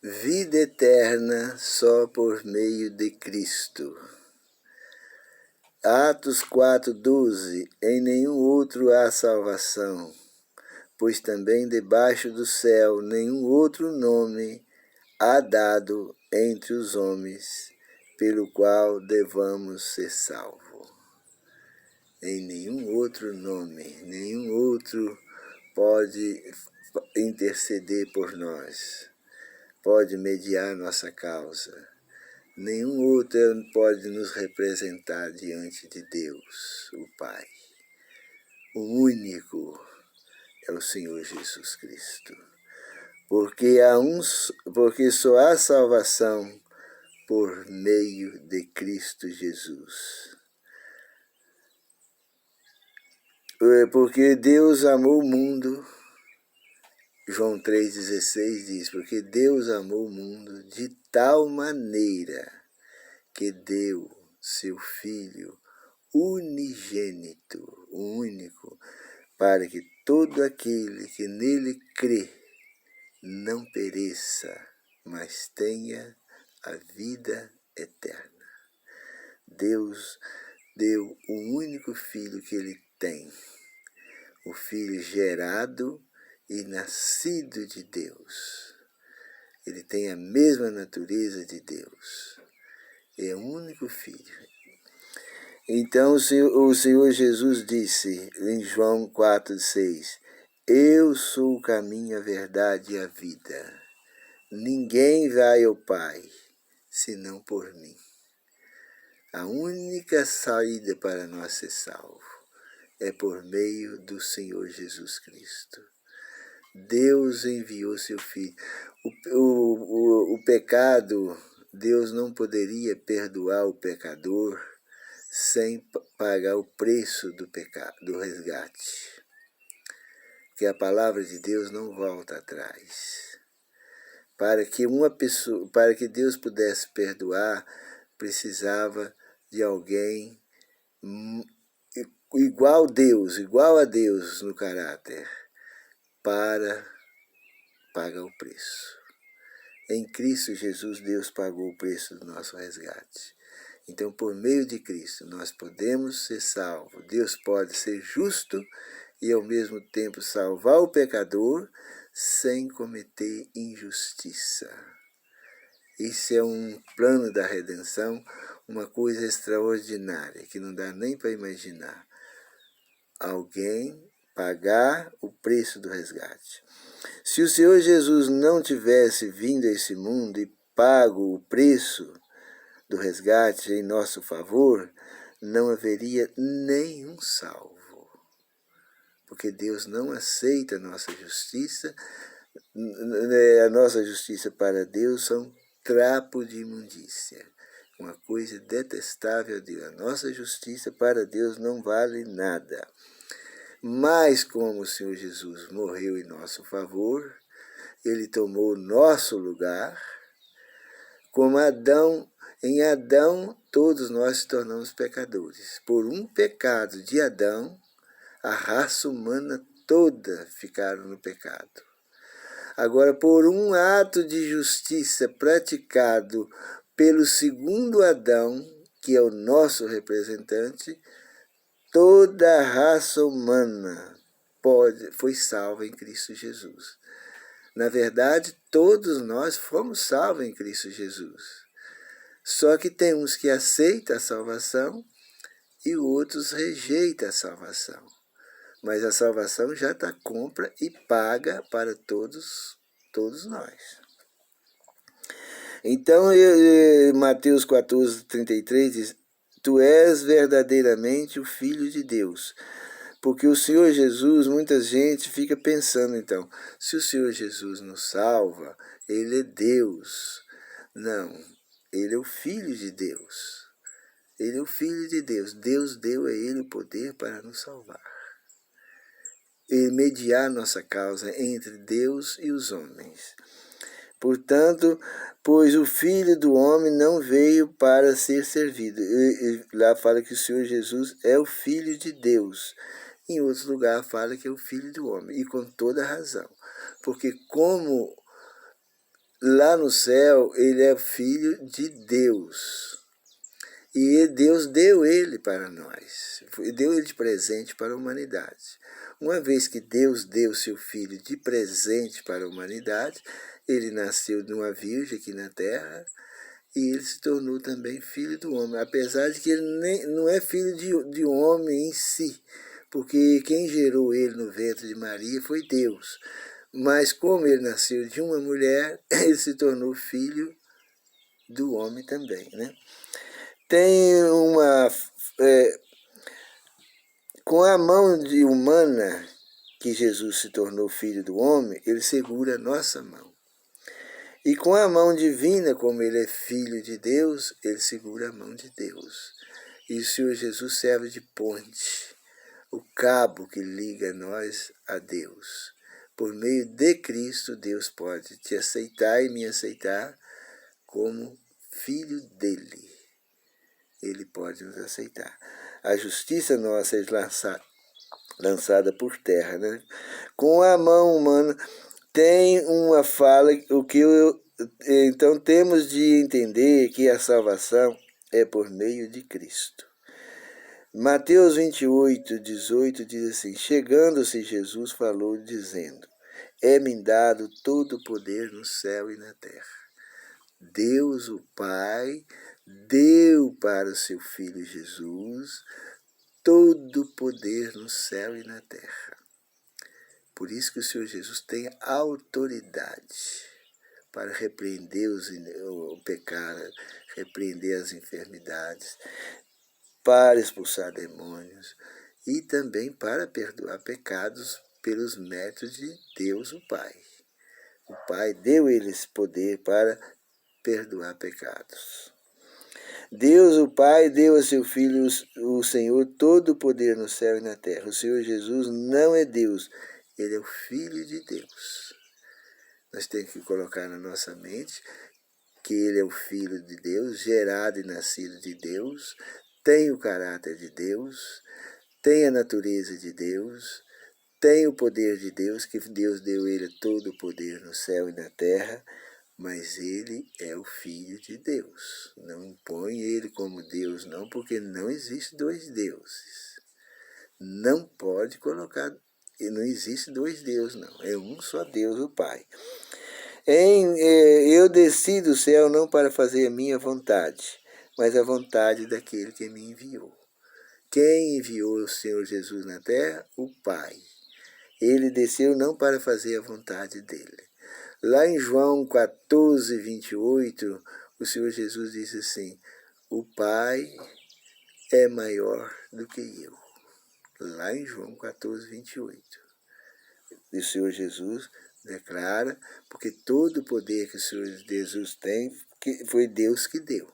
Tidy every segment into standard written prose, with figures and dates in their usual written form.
vida eterna só por meio de Cristo. Atos 4:12. Em nenhum outro há salvação, pois também debaixo do céu nenhum outro nome há dado entre os homens, pelo qual devamos ser salvos. Em nenhum outro nome, nenhum outro pode interceder por nós, pode mediar nossa causa. Nenhum outro pode nos representar diante de Deus, o Pai. O único é o Senhor Jesus Cristo. Porque só há salvação por meio de Cristo Jesus. Porque Deus amou o mundo, João 3,16 diz, porque Deus amou o mundo de tal maneira que deu seu Filho unigênito, o único, para que todo aquele que nele crê não pereça, mas tenha a vida eterna. Deus deu o único Filho que ele tem, o Filho gerado e nascido de Deus. Ele tem a mesma natureza de Deus. É o único Filho. Então o Senhor Jesus disse em João 4,6, eu sou o caminho, a verdade e a vida. Ninguém vai ao Pai, senão por mim. A única saída para nós ser salvos é por meio do Senhor Jesus Cristo. Deus enviou seu Filho. O pecado, Deus não poderia perdoar o pecador sem pagar o preço do pecado, do resgate. Porque a palavra de Deus não volta atrás. Para que Deus pudesse perdoar, precisava de alguém igual a Deus no caráter, para pagar o preço. Em Cristo Jesus, Deus pagou o preço do nosso resgate. Então, por meio de Cristo, nós podemos ser salvos. Deus pode ser justo e, ao mesmo tempo, salvar o pecador sem cometer injustiça. Isso é um plano da redenção, uma coisa extraordinária, que não dá nem para imaginar. Alguém pagar o preço do resgate. Se o Senhor Jesus não tivesse vindo a esse mundo e pago o preço do resgate em nosso favor, não haveria nenhum salvo. Porque Deus não aceita a nossa justiça. A nossa justiça para Deus são trapo de imundícia. Uma coisa detestável de a nossa justiça para Deus não vale nada. Mas como o Senhor Jesus morreu em nosso favor, ele tomou o nosso lugar. Como em Adão todos nós se tornamos pecadores. Por um pecado de Adão, a raça humana toda ficaram no pecado. Agora, por um ato de justiça praticado pelo segundo Adão, que é o nosso representante, toda a raça humana foi salva em Cristo Jesus. Na verdade, todos nós fomos salvos em Cristo Jesus. Só que tem uns que aceitam a salvação e outros rejeitam a salvação. Mas a salvação já está compra e paga para todos nós. Então, Mateus 14:33 diz, tu és verdadeiramente o Filho de Deus. Porque o Senhor Jesus, muita gente fica pensando, então, se o Senhor Jesus nos salva, ele é Deus. Não, ele é o Filho de Deus. Ele é o Filho de Deus. Deus deu a ele o poder para nos salvar. E mediar nossa causa entre Deus e os homens. Portanto, pois o Filho do homem não veio para ser servido. Lá fala que o Senhor Jesus é o Filho de Deus. Em outro lugar fala que é o Filho do homem. E com toda razão. Porque como lá no céu, ele é filho de Deus. E Deus deu ele para nós, deu ele de presente para a humanidade. Uma vez que Deus deu seu Filho de presente para a humanidade, ele nasceu de uma virgem aqui na terra e ele se tornou também filho do homem, apesar de que ele não é filho de homem em si, porque quem gerou ele no ventre de Maria foi Deus. Mas como ele nasceu de uma mulher, ele se tornou filho do homem também, né? Tem uma... com a mão humana que Jesus se tornou filho do homem, ele segura a nossa mão. E com a mão divina, como ele é filho de Deus, ele segura a mão de Deus. E o Senhor Jesus serve de ponte, o cabo que liga nós a Deus. Por meio de Cristo, Deus pode te aceitar e me aceitar como filho dele. Ele pode nos aceitar. A justiça nossa é lançada por terra, né? Com a mão humana tem uma fala, então temos de entender que a salvação é por meio de Cristo. Mateus 28, 18 diz assim: chegando-se Jesus falou dizendo: é-me dado todo o poder no céu e na terra. Deus o Pai deu para o seu Filho Jesus todo o poder no céu e na terra. Por isso que o Senhor Jesus tem autoridade para repreender o pecado, repreender as enfermidades, para expulsar demônios e também para perdoar pecados pelos méritos de Deus o Pai. O Pai deu ele esse poder para perdoar pecados. Deus, o Pai, deu a seu Filho, o Senhor, todo o poder no céu e na terra. O Senhor Jesus não é Deus, ele é o Filho de Deus. Nós temos que colocar na nossa mente que ele é o Filho de Deus, gerado e nascido de Deus, tem o caráter de Deus, tem a natureza de Deus, tem o poder de Deus, que Deus deu ele todo o poder no céu e na terra, mas ele é o Filho de Deus. Não impõe ele como Deus, não, porque não existe dois deuses. Não pode colocar, não existe dois deuses, não. É um só Deus, o Pai. Eu desci do céu não para fazer a minha vontade, mas a vontade daquele que me enviou. Quem enviou o Senhor Jesus na terra? O Pai. Ele desceu não para fazer a vontade dele. Lá em João 14, 28, o Senhor Jesus disse assim: o Pai é maior do que eu. Lá em João 14, 28. E o Senhor Jesus declara, porque todo o poder que o Senhor Jesus tem, foi Deus que deu.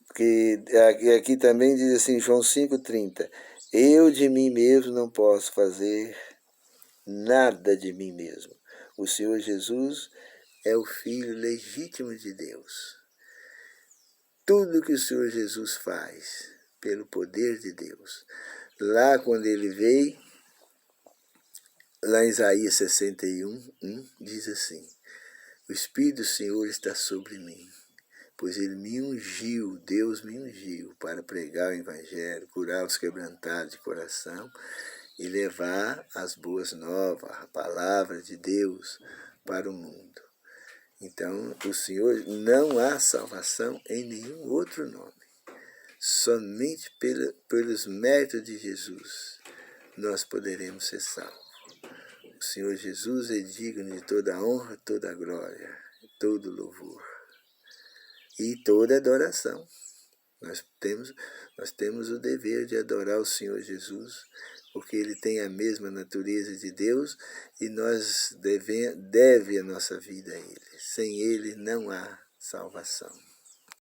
Porque aqui também diz assim, João 5,30, eu de mim mesmo não posso fazer nada de mim mesmo. O Senhor Jesus é o Filho legítimo de Deus. Tudo que o Senhor Jesus faz, pelo poder de Deus. Lá quando ele veio, lá em Isaías 61, diz assim: o Espírito do Senhor está sobre mim, pois ele me ungiu, Deus me ungiu, para pregar o Evangelho, curar os quebrantados de coração e levar as boas novas, a palavra de Deus para o mundo. Então, o Senhor, não há salvação em nenhum outro nome. Somente pelos méritos de Jesus nós poderemos ser salvos. O Senhor Jesus é digno de toda a honra, toda a glória, todo o louvor e toda a adoração. Nós temos o dever de adorar o Senhor Jesus, porque ele tem a mesma natureza de Deus e nós deve a nossa vida a ele. Sem ele não há salvação.